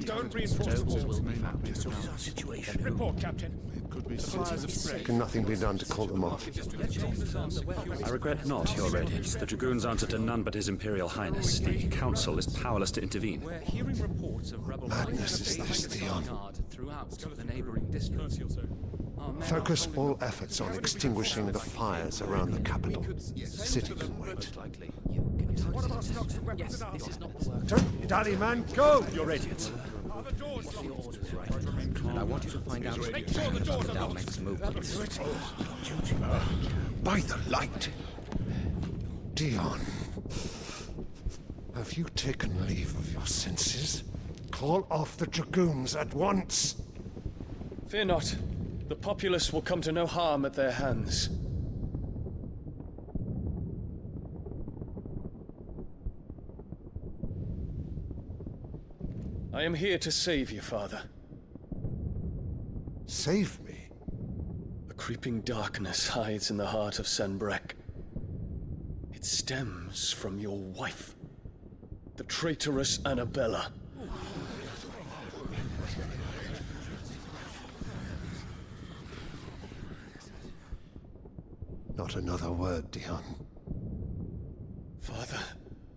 Don't reinforce will be found. What is our situation? Report, Captain. Can nothing be done to call them off? I regret not, Your Radiance. The Dragoons answer to none but His Imperial Highness. The Council is powerless to intervene. We're hearing reports of rebel Madness is this, Theon. throughout the neighboring districts. Focus all efforts on extinguishing the fires around the capital. The city can wait. What about stocks of weapons and armor? Turn, Daddy man, go! Your Radiance. I want you to find out if Dal makes movements. By the light! Dion, have you taken leave of your senses? Call off the Dragoons at once! Fear not. The populace will come to no harm at their hands. I am here to save you, Father. Save me? A creeping darkness hides in the heart of Sanbreque. It stems from your wife, the traitorous Annabella. Not another word, Dion. Father,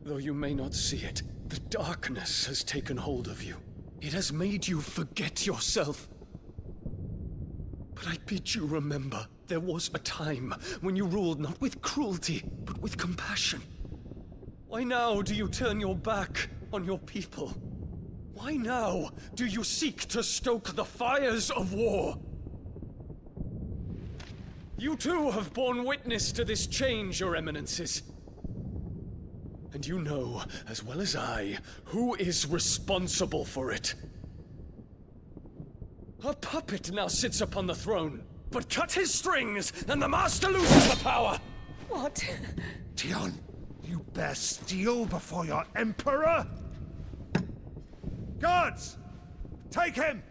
though you may not see it, the darkness has taken hold of you. It has made you forget yourself. But I bid you remember, there was a time when you ruled not with cruelty, but with compassion. Why now do you turn your back on your people? Why now do you seek to stoke the fires of war? You too have borne witness to this change, Your Eminences. And you know, as well as I, who is responsible for it. A puppet now sits upon the throne, but cut his strings, and the master loses the power! What? Dion, you bear steel before your emperor? Guards! Take him!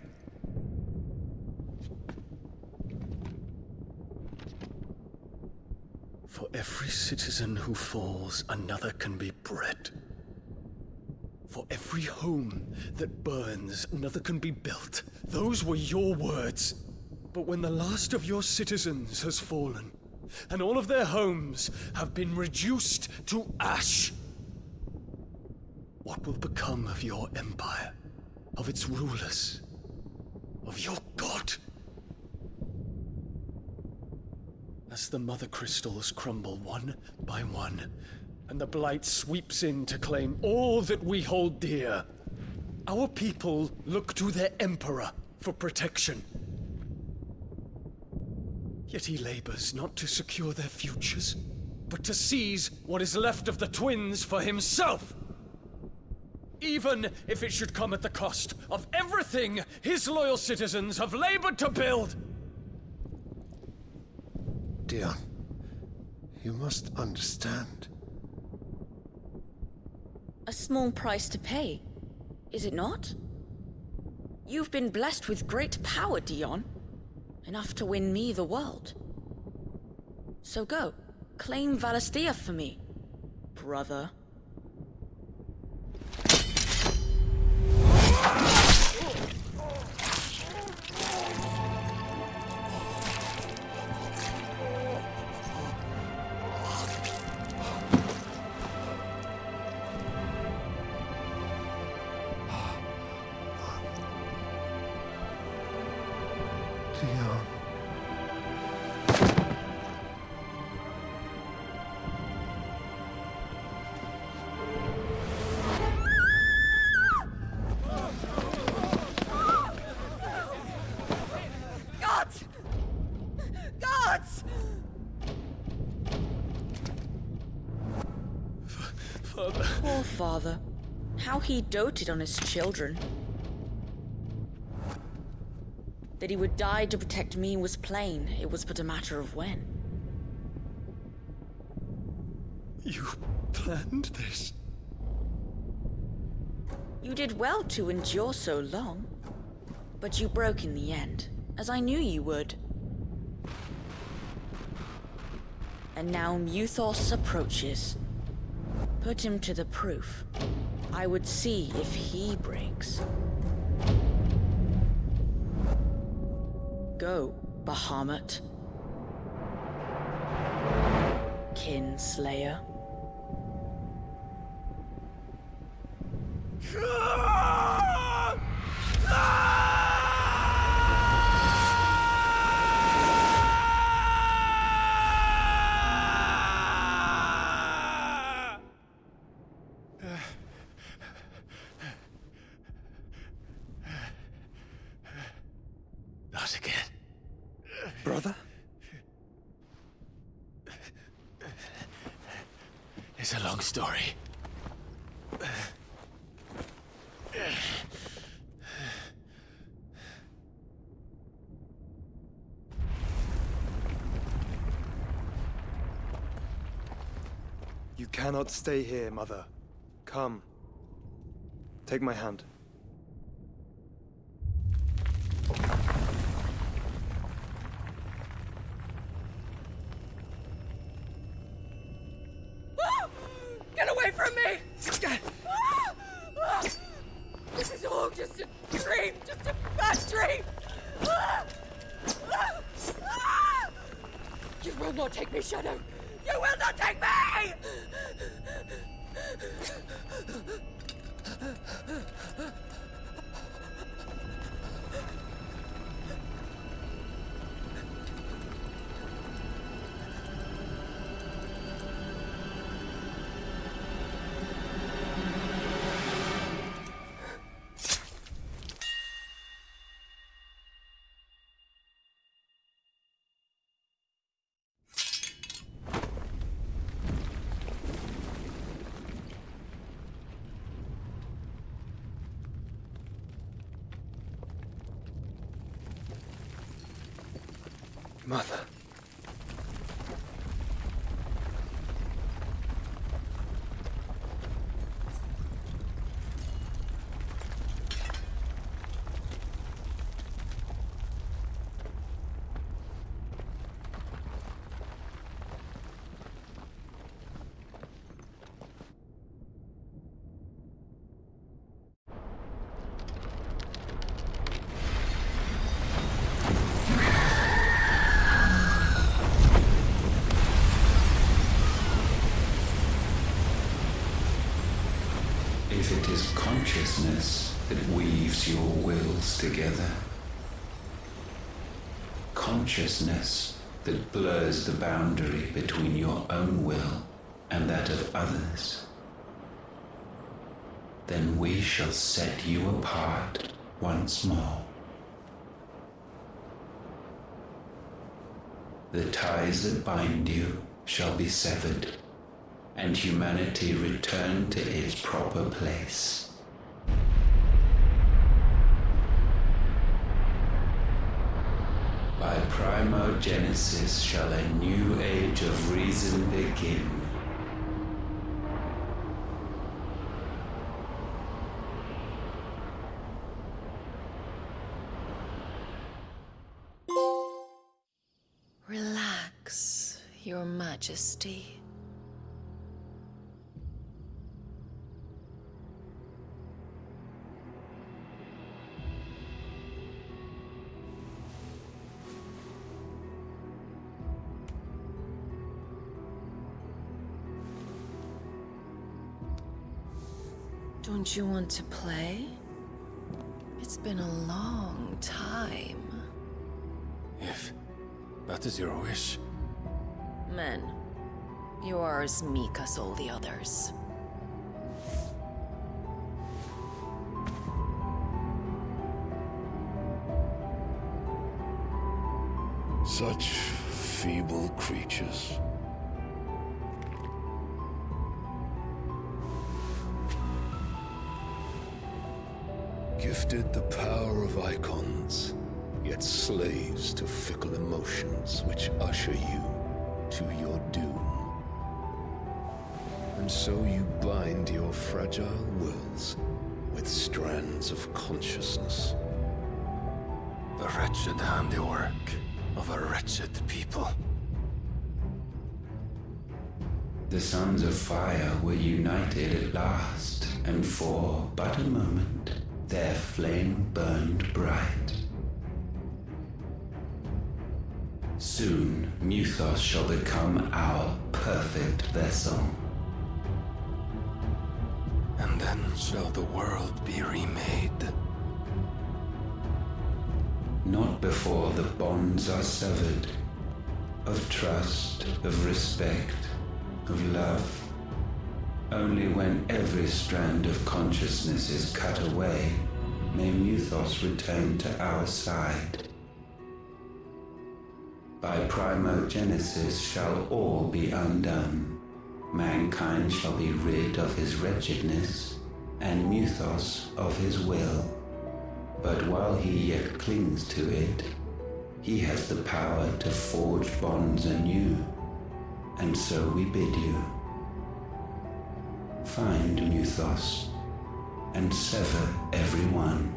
For every citizen who falls, another can be bred. For every home that burns, another can be built. Those were your words. But when the last of your citizens has fallen, and all of their homes have been reduced to ash, what will become of your empire, of its rulers, of your god? As the mother crystals crumble one by one, and the blight sweeps in to claim all that we hold dear, our people look to their emperor for protection. Yet he labors not to secure their futures, but to seize what is left of the twins for himself! Even if it should come at the cost of everything his loyal citizens have labored to build! Dion, you must understand. A small price to pay, is it not? You've been blessed with great power, Dion. Enough to win me the world. So go, claim Valisthea for me, brother. Dion. Gods! Gods! Father. Poor father. How he doted on his children. That he would die to protect me was plain. It was but a matter of when. You planned this? You did well to endure so long. But you broke in the end, as I knew you would. And now Muthos approaches. Put him to the proof. I would see if he breaks. Go, Bahamut. Kinslayer. Not again. Brother? It's a long story. You cannot stay here, Mother. Come. Take my hand. Get away from me! This is all just a dream, just a bad dream! You will not take me, Shadow! You will not take me! Mother. If it is consciousness that weaves your wills together, consciousness that blurs the boundary between your own will and that of others, then we shall set you apart once more. The ties that bind you shall be severed, and humanity return to its proper place. By primogenesis shall a new age of reason begin. Relax, Your Majesty. Don't you want to play? It's been a long time. If that is your wish. Men, you are as meek as all the others. Such feeble creatures. Gifted the power of icons, yet slaves to fickle emotions which usher you to your doom. And so you bind your fragile wills with strands of consciousness. The wretched handiwork of a wretched people. The sons of fire were united at last, and for but a moment their flame burned bright. Soon, Muthos shall become our perfect vessel. And then shall the world be remade. Not before the bonds are severed, of trust, of respect, of love. Only when every strand of consciousness is cut away, may Muthos return to our side. By primogenesis shall all be undone. Mankind shall be rid of his wretchedness, and Muthos of his will. But while he yet clings to it, he has the power to forge bonds anew, and so we bid you. Find Muthos, and sever every one.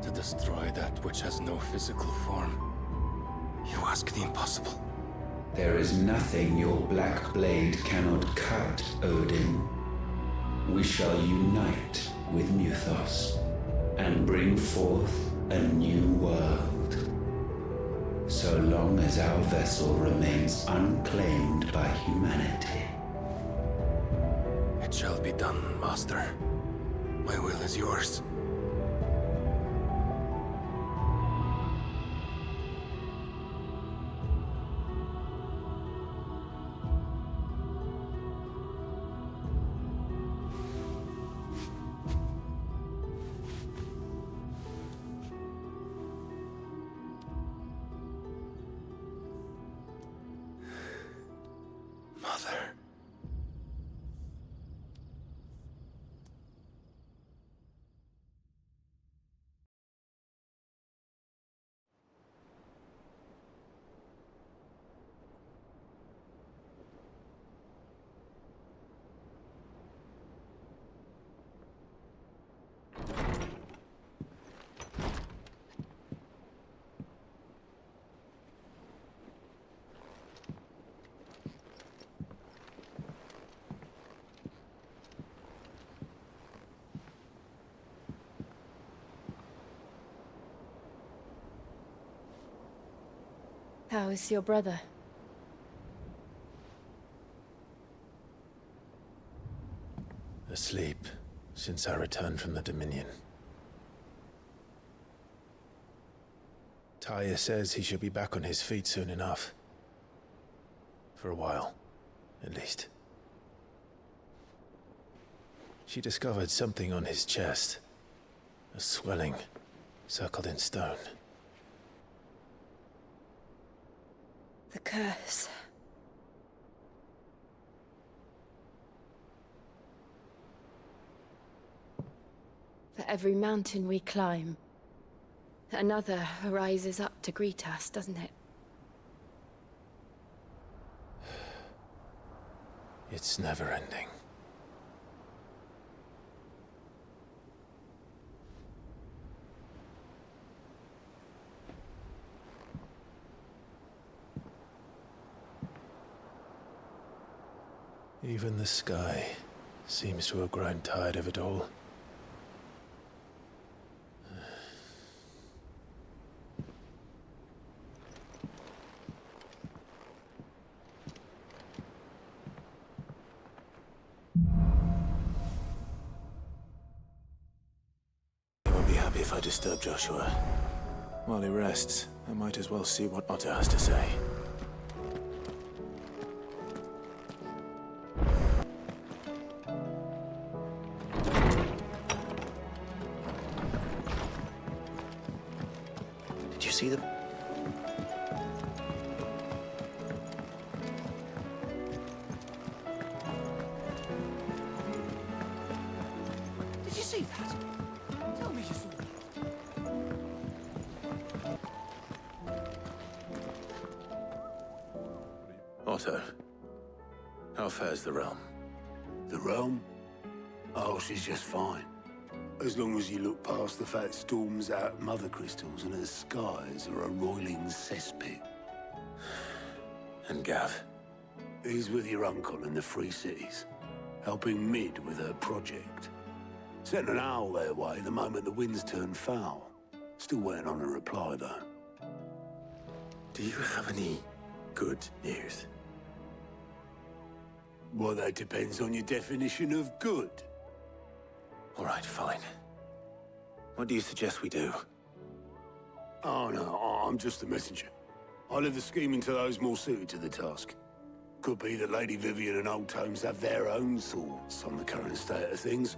To destroy that which has no physical form, you ask the impossible. There is nothing your black blade cannot cut, Odin. We shall unite with Muthos, and bring forth a new world. So long as our vessel remains unclaimed by humanity. It shall be done, Master. My will is yours. Mother. How is your brother? Asleep, since I returned from the Dominion. Taya says he should be back on his feet soon enough. For a while, at least. She discovered something on his chest. A swelling, circled in stone. The curse. For every mountain we climb, another rises up to greet us, doesn't it? It's never ending. Even the sky seems to have grown tired of it all. I won't be happy if I disturb Joshua. While he rests, I might as well see what Otter has to say. Did you see them? Did you see that? Tell me you saw that. Otto, how fares the realm? The realm? Oh, she's just fine. As long as you look past the fat storms out mother crystals and her skies are a roiling cesspit. And Gav? He's with your uncle in the Free Cities, helping Mid with her project. Sent an owl their way the moment the winds turned foul. Still waiting on a reply, though. Do you have any good news? Well, that depends on your definition of good. All right, fine. What do you suggest we do? Oh, no, I'm just the messenger. I'll leave the scheming to those more suited to the task. Could be that Lady Vivian and Old Tomes have their own thoughts on the current state of things.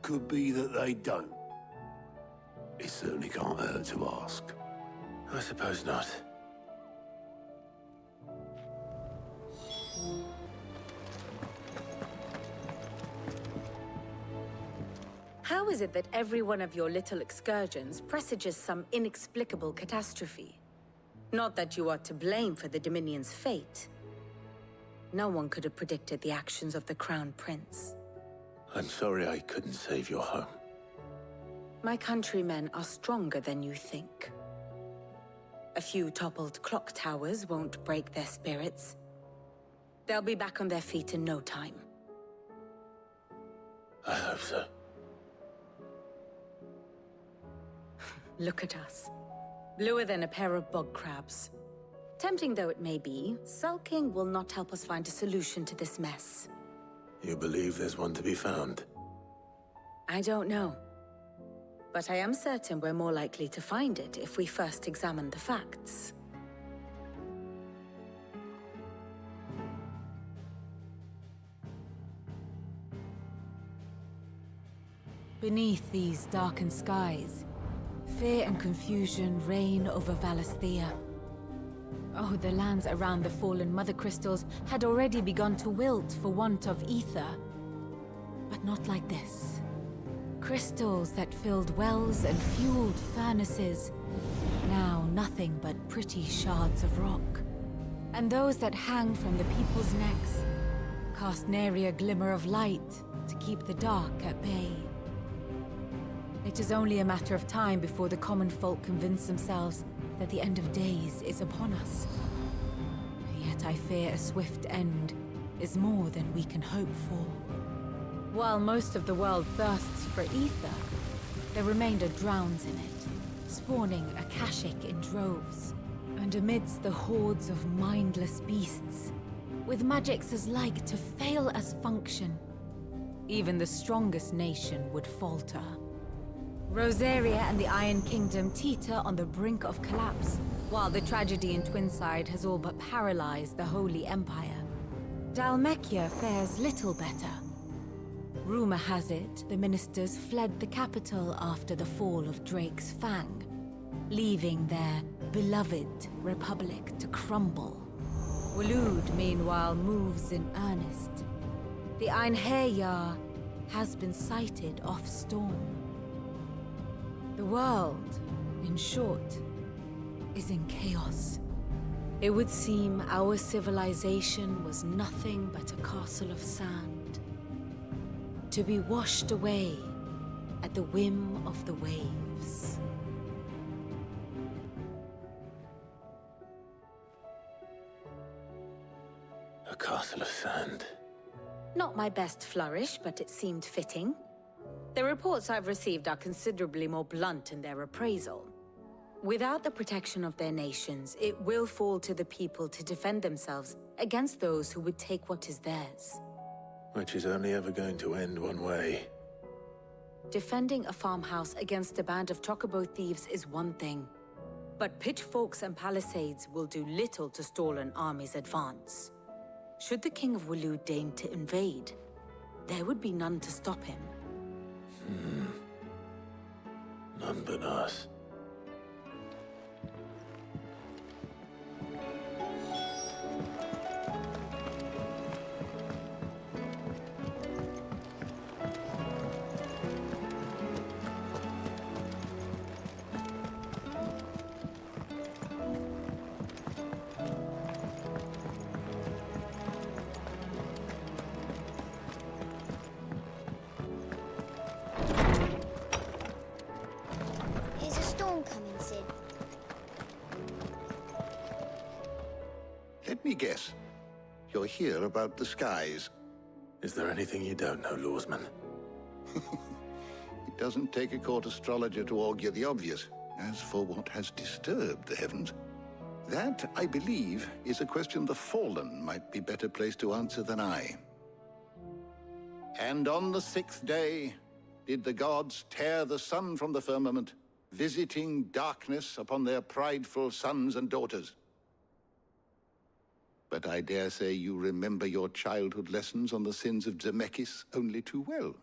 Could be that they don't. It certainly can't hurt to ask. I suppose not. How is it that every one of your little excursions presages some inexplicable catastrophe? Not that you are to blame for the Dominion's fate. No one could have predicted the actions of the Crown Prince. I'm sorry I couldn't save your home. My countrymen are stronger than you think. A few toppled clock towers won't break their spirits. They'll be back on their feet in no time. I hope so. Look at us. Bluer than a pair of bog crabs. Tempting though it may be, sulking will not help us find a solution to this mess. You believe there's one to be found? I don't know. But I am certain we're more likely to find it if we first examine the facts. Beneath these darkened skies, fear and confusion reign over Valisthea. Oh, the lands around the fallen Mother Crystals had already begun to wilt for want of ether. But not like this. Crystals that filled wells and fueled furnaces. Now nothing but pretty shards of rock. And those that hang from the people's necks cast nary a glimmer of light to keep the dark at bay. It is only a matter of time before the common folk convince themselves that the end of days is upon us. Yet I fear a swift end is more than we can hope for. While most of the world thirsts for ether, the remainder drowns in it, spawning Akashic in droves. And amidst the hordes of mindless beasts, with magics as like to fail as function, even the strongest nation would falter. Rosaria and the Iron Kingdom teeter on the brink of collapse, while the tragedy in Twinside has all but paralyzed the Holy Empire. Dalmekia fares little better. Rumor has it the ministers fled the capital after the fall of Drake's Fang, leaving their beloved republic to crumble. Waloed, meanwhile, moves in earnest. The Einherjar has been sighted off-storm. The world, in short, is in chaos. It would seem our civilization was nothing but a castle of sand, to be washed away at the whim of the waves. A castle of sand. Not my best flourish, but it seemed fitting. The reports I've received are considerably more blunt in their appraisal. Without the protection of their nations, it will fall to the people to defend themselves against those who would take what is theirs. Which is only ever going to end one way. Defending a farmhouse against a band of chocobo thieves is one thing, but pitchforks and palisades will do little to stall an army's advance. Should the King of Waloed deign to invade, there would be none to stop him. None but us. Let me guess. You're here about the skies. Is there anything you don't know, Lawsman? It doesn't take a court astrologer to augur the obvious. As for what has disturbed the heavens, That, I believe, is a question the Fallen might be better placed to answer than I. And on the 6th day, did the gods tear the sun from the firmament, visiting darkness upon their prideful sons and daughters. But I dare say you remember your childhood lessons on the sins of Zemeckis only too well.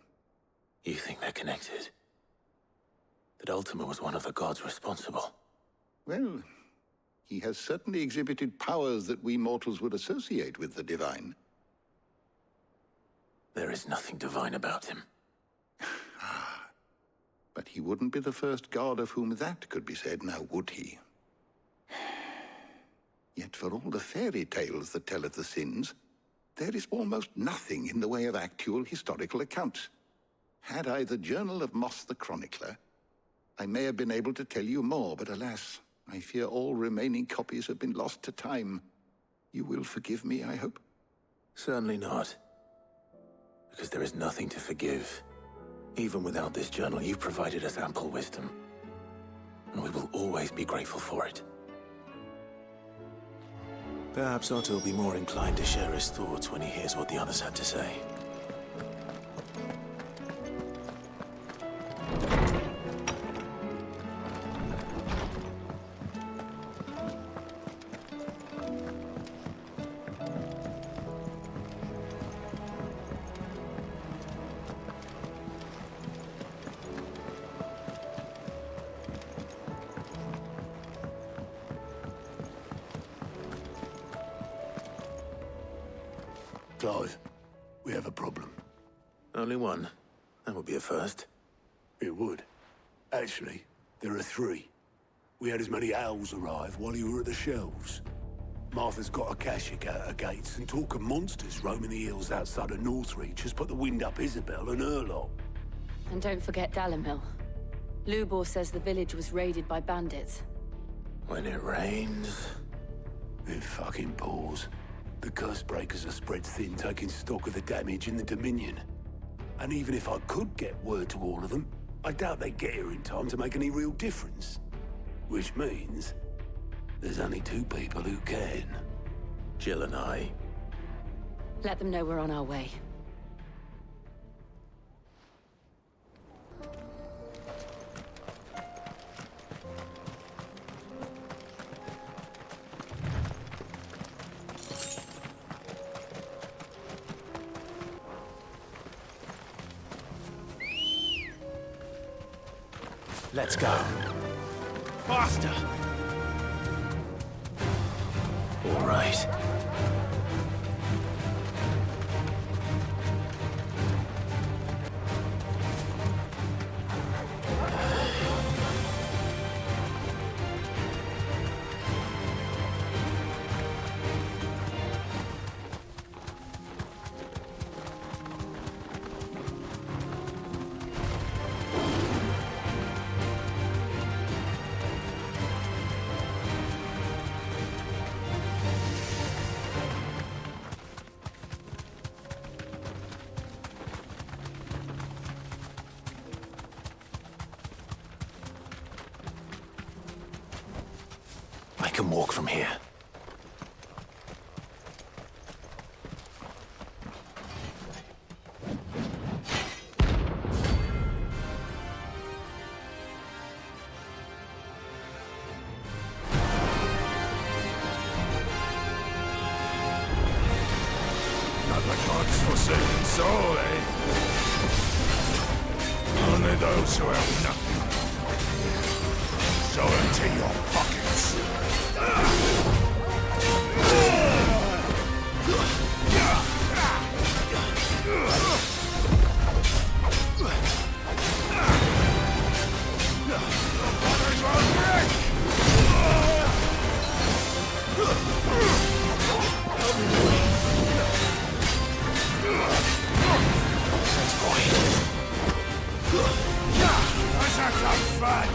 You think they're connected? That Ultima was one of the gods responsible? Well, he has certainly exhibited powers that we mortals would associate with the divine. There is nothing divine about him. But he wouldn't be the first god of whom that could be said, now would he? Yet for all the fairy tales that tell of the sins, there is almost nothing in the way of actual historical accounts. Had I the Journal of Moss the Chronicler, I may have been able to tell you more, but alas, I fear all remaining copies have been lost to time. You will forgive me, I hope? Certainly not. Because there is nothing to forgive. Even without this journal, you've provided us ample wisdom. And we will always be grateful for it. Perhaps Otto will be more inclined to share his thoughts when he hears what the others had to say. Clive, we have a problem. Only one. That would be a first. It would. Actually, there are 3. We had as many owls arrive while you were at the shelves. Martha's got a Akashic out her gates, and talk of monsters roaming the hills outside of Northreach has put the wind up Isabel and her lot. And don't forget Dalimil. Lubor says the village was raided by bandits. When it rains... It fucking pours. The curse breakers are spread thin, taking stock of the damage in the Dominion. And even if I could get word to all of them, I doubt they'd get here in time to make any real difference. Which means there's only 2 people who can. Jill and I. Let them know we're on our way. Let's go. Faster! All right. I can walk from here. Not the god's forsaken soul, eh? Only those who have nothing. So empty your pockets. Let's have some fun!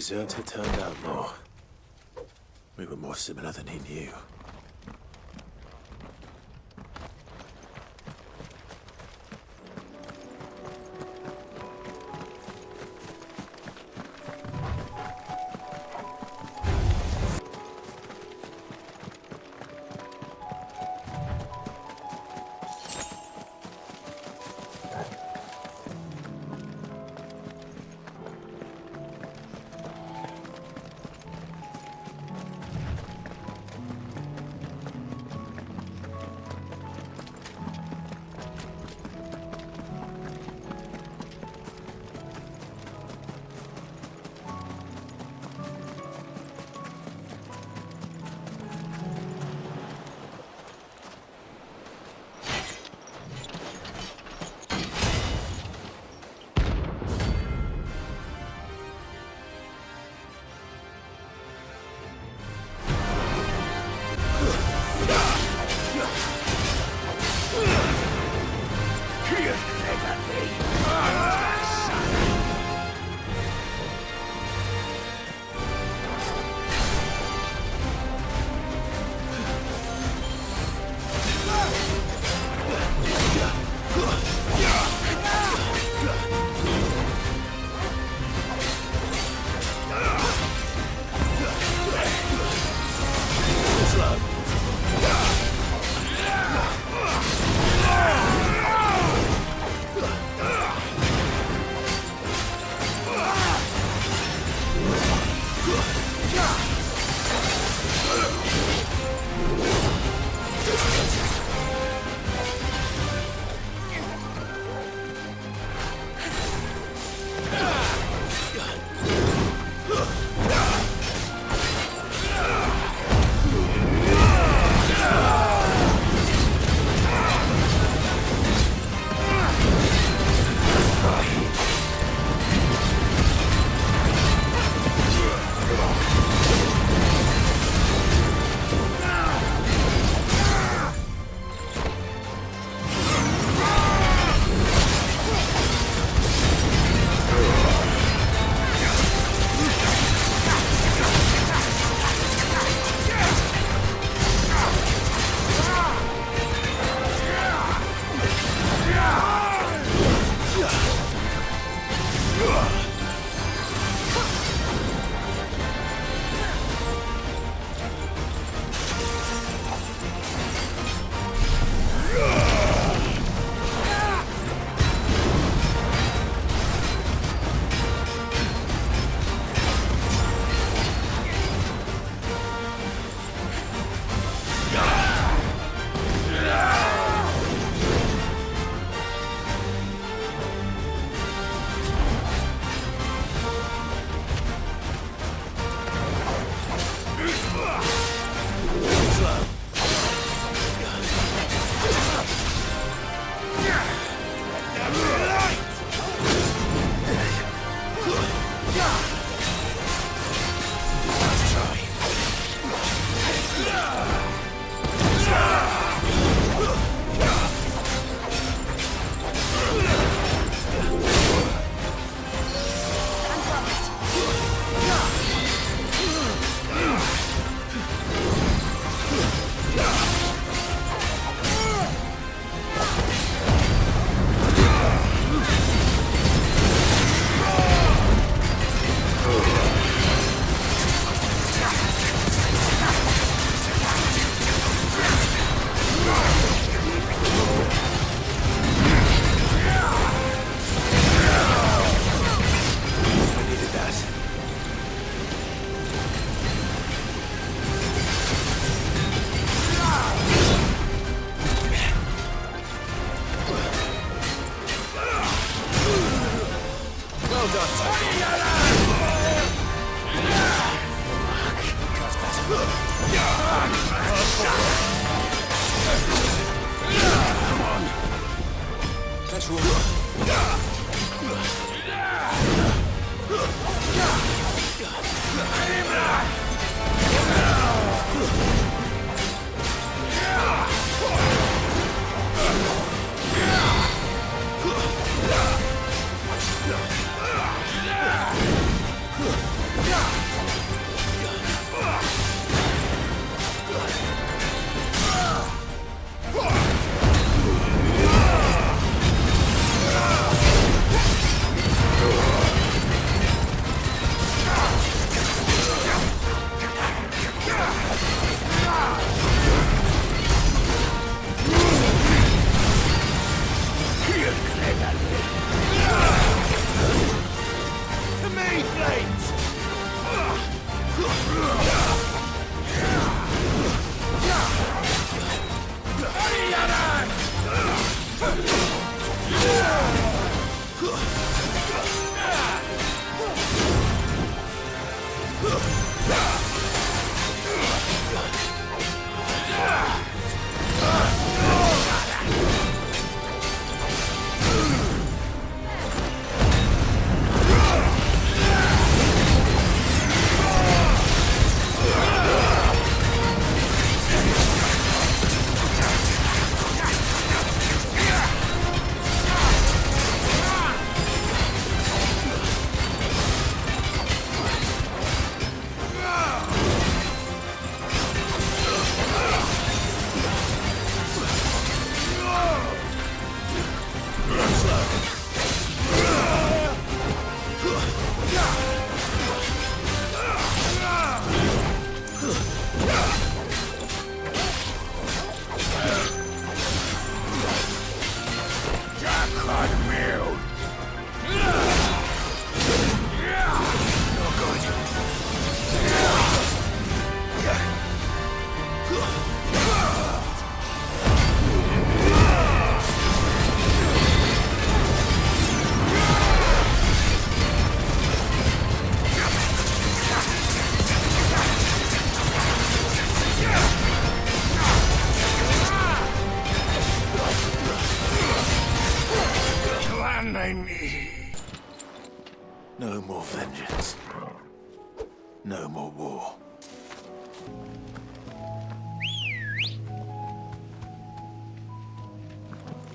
deserter turned outlaw. We were more similar than he knew. mine. No more vengeance. No more war.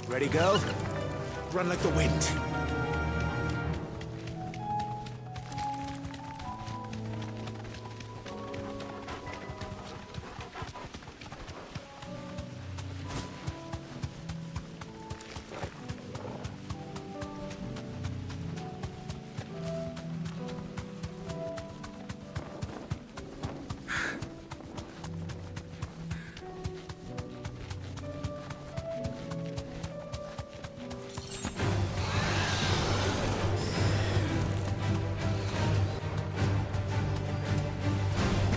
Ready, go? Run like the wind.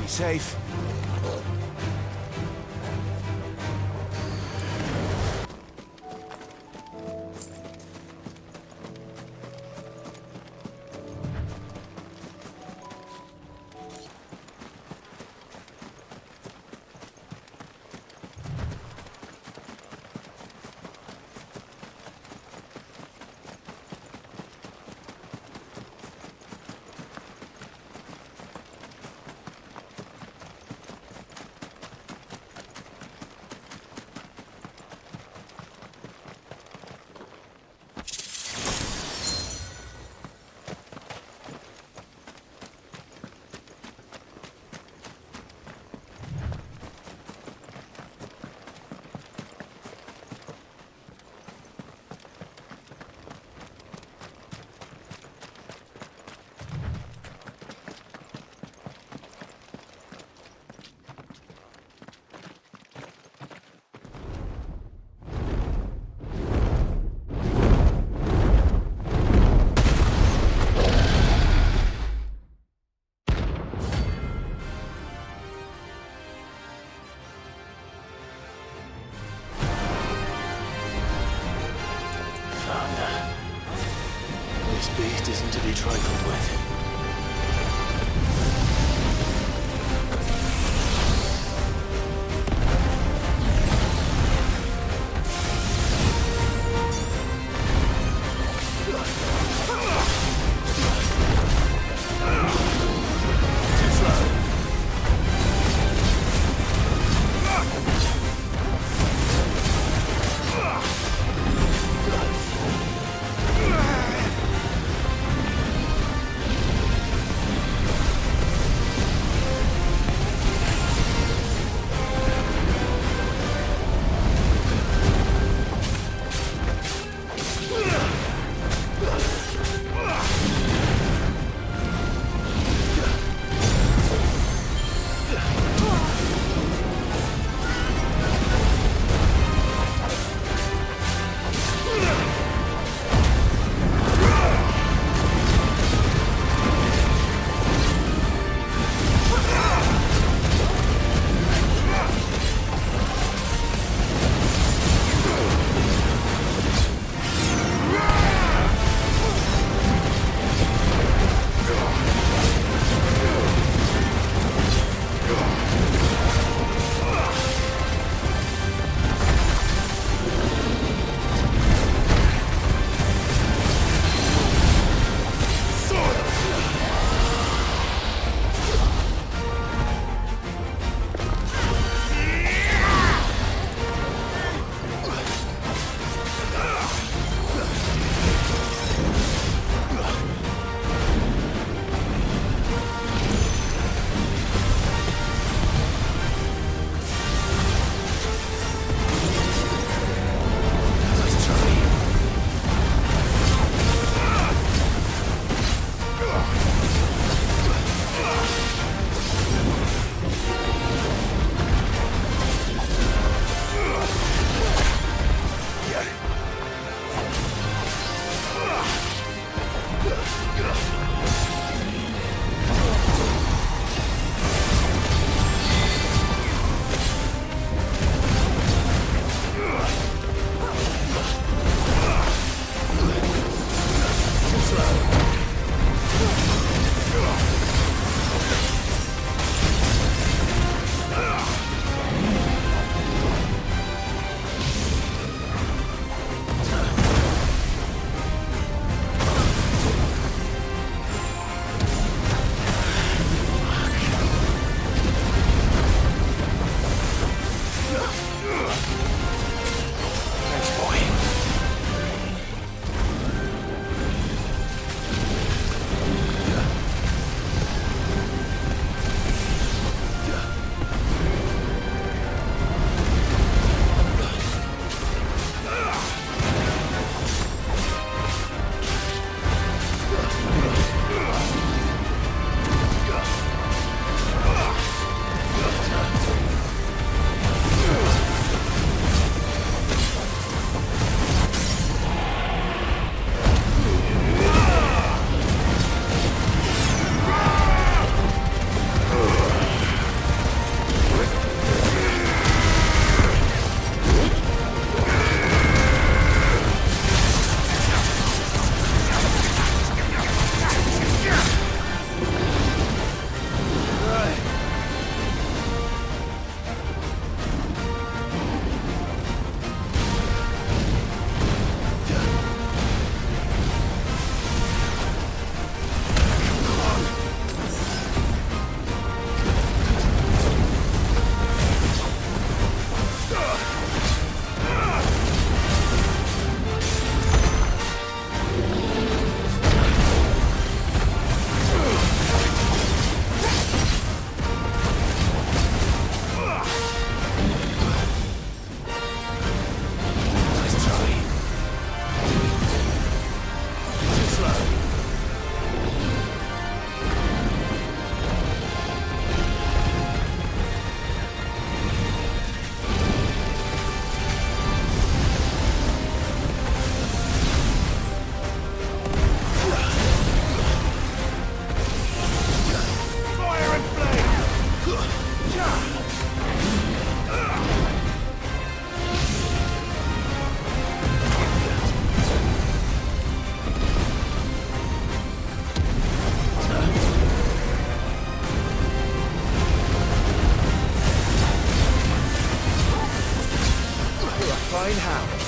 Safe. Beast isn't to be trifled with. Fine how.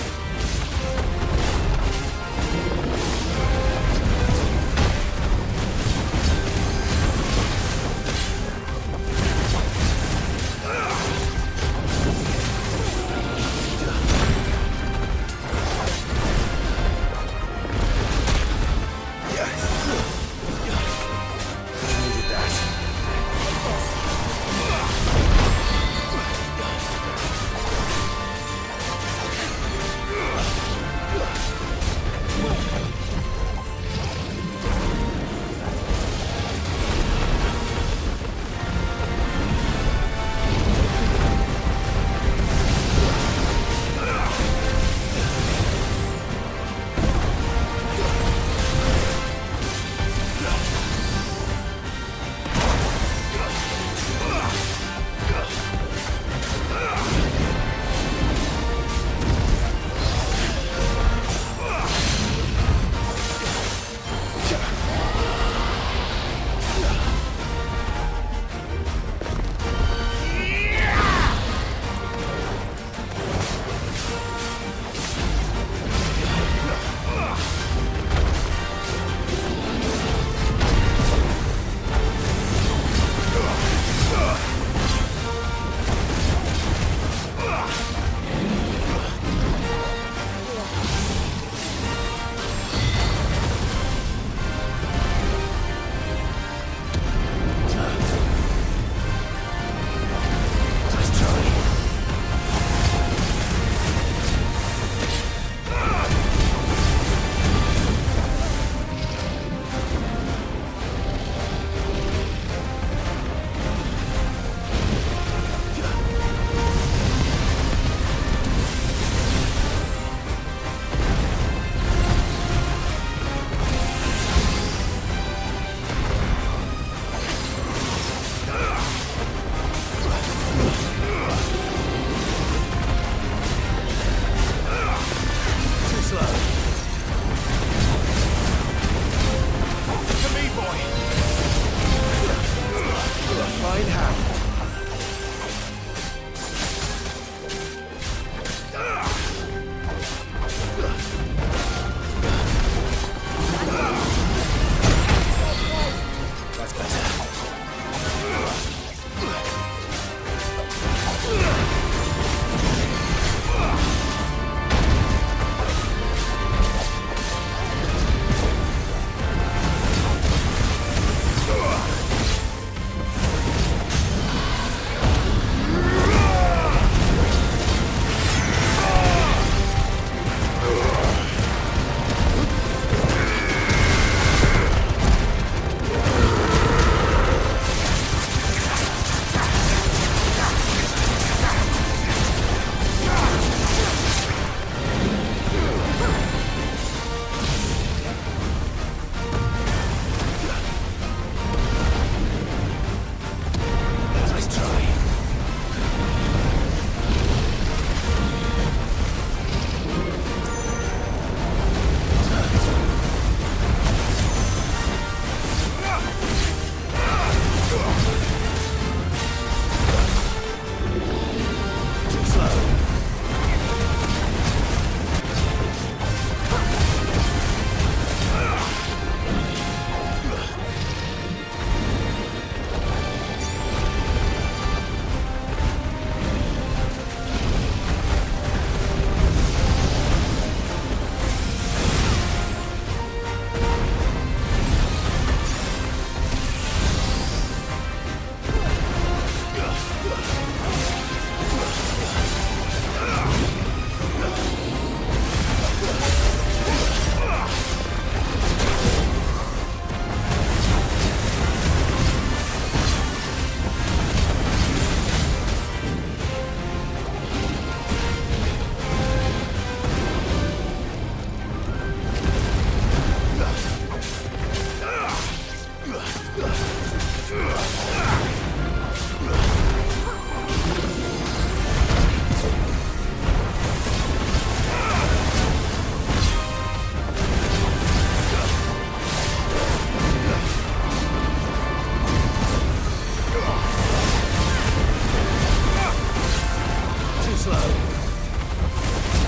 slow.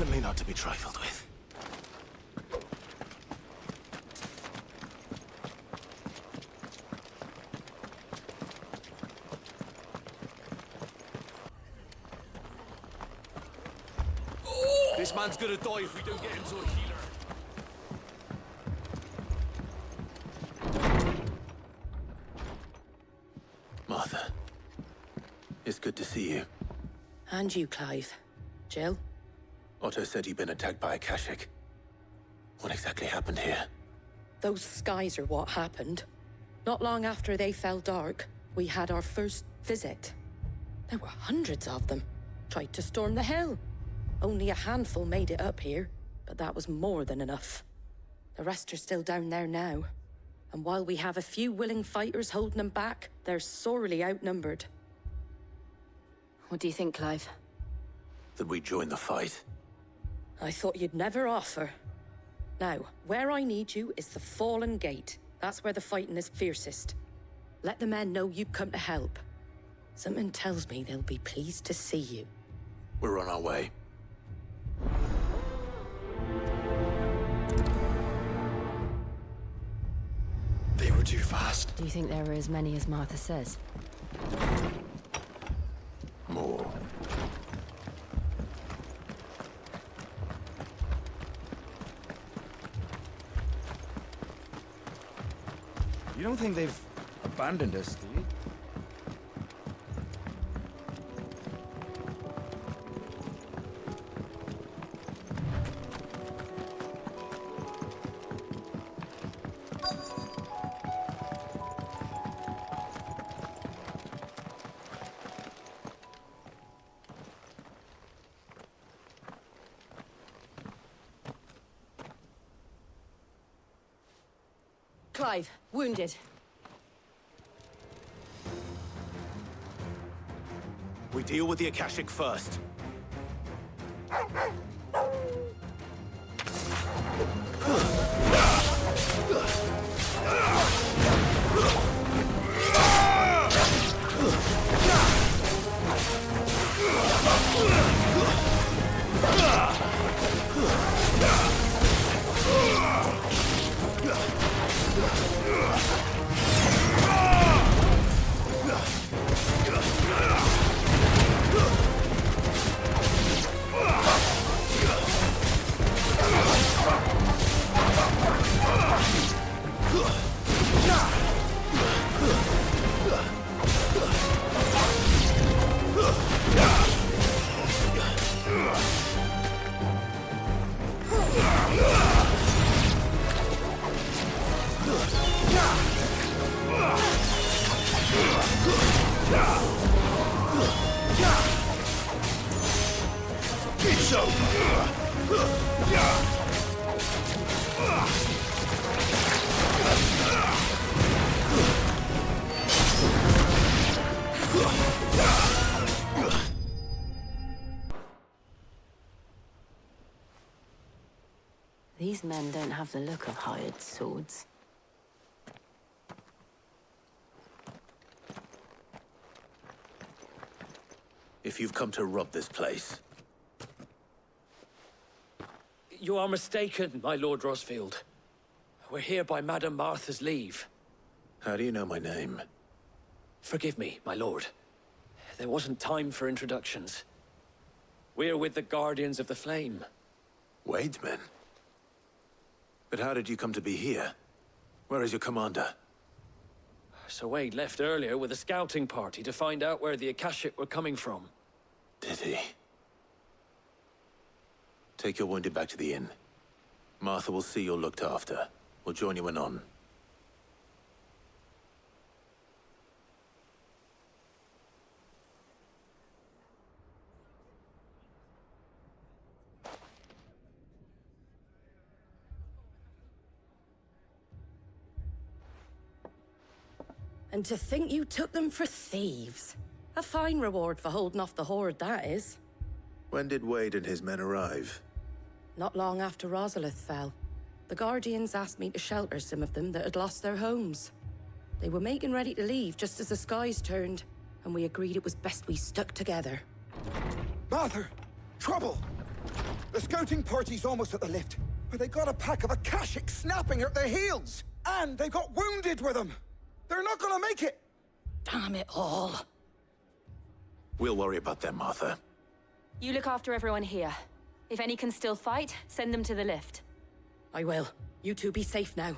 Certainly not to be trifled with. This man's gonna die if we don't get him to a healer. Martha, it's good to see you. And you, Clive. Jill? Otto said you'd been attacked by a Akashic. What exactly happened here? Those skies are what happened. Not long after they fell dark, we had our first visit. There were hundreds of them. Tried to storm the hill. Only a handful made it up here, but that was more than enough. The rest are still down there now. And while we have a few willing fighters holding them back, they're sorely outnumbered. What do you think, Clive? That we join the fight? I thought you'd never offer. Now, where I need you is the Fallen Gate. That's where the fighting is fiercest. Let the men know you've come to help. Something tells me they'll be pleased to see you. We're on our way. They were too fast. Do you think there were as many as Martha says? More. You don't think they've abandoned us, do you? Clive, wounded. We deal with the Akashic first. It's over! These men don't have the look of hired swords. If you've come to rob this place, You are mistaken, my Lord Rosfield. We're here by Madame Martha's leave. how do you know my name? Forgive me, my lord. There wasn't time for introductions. We're with the Guardians of the Flame. Wade's men? But how did you come to be here? Where is your commander? Sir Wade left earlier with a scouting party to find out where the Akashic were coming from. Did he? Take your wounded back to the inn. Martha will see you're looked after. We'll join you anon. And to think you took them for thieves. A fine reward for holding off the horde, that is. When did Wade and his men arrive? Not long after Rosalith fell. The Guardians asked me to shelter some of them that had lost their homes. They were making ready to leave just as the skies turned, and we agreed it was best we stuck together. Martha! Trouble! The scouting party's almost at the lift, but they got a pack of Akashic snapping at their heels! And they got wounded with them! They're not gonna make it! Damn it all. We'll worry about them, Martha. You look after everyone here. If any can still fight, send them to the lift. I will. You two be safe now.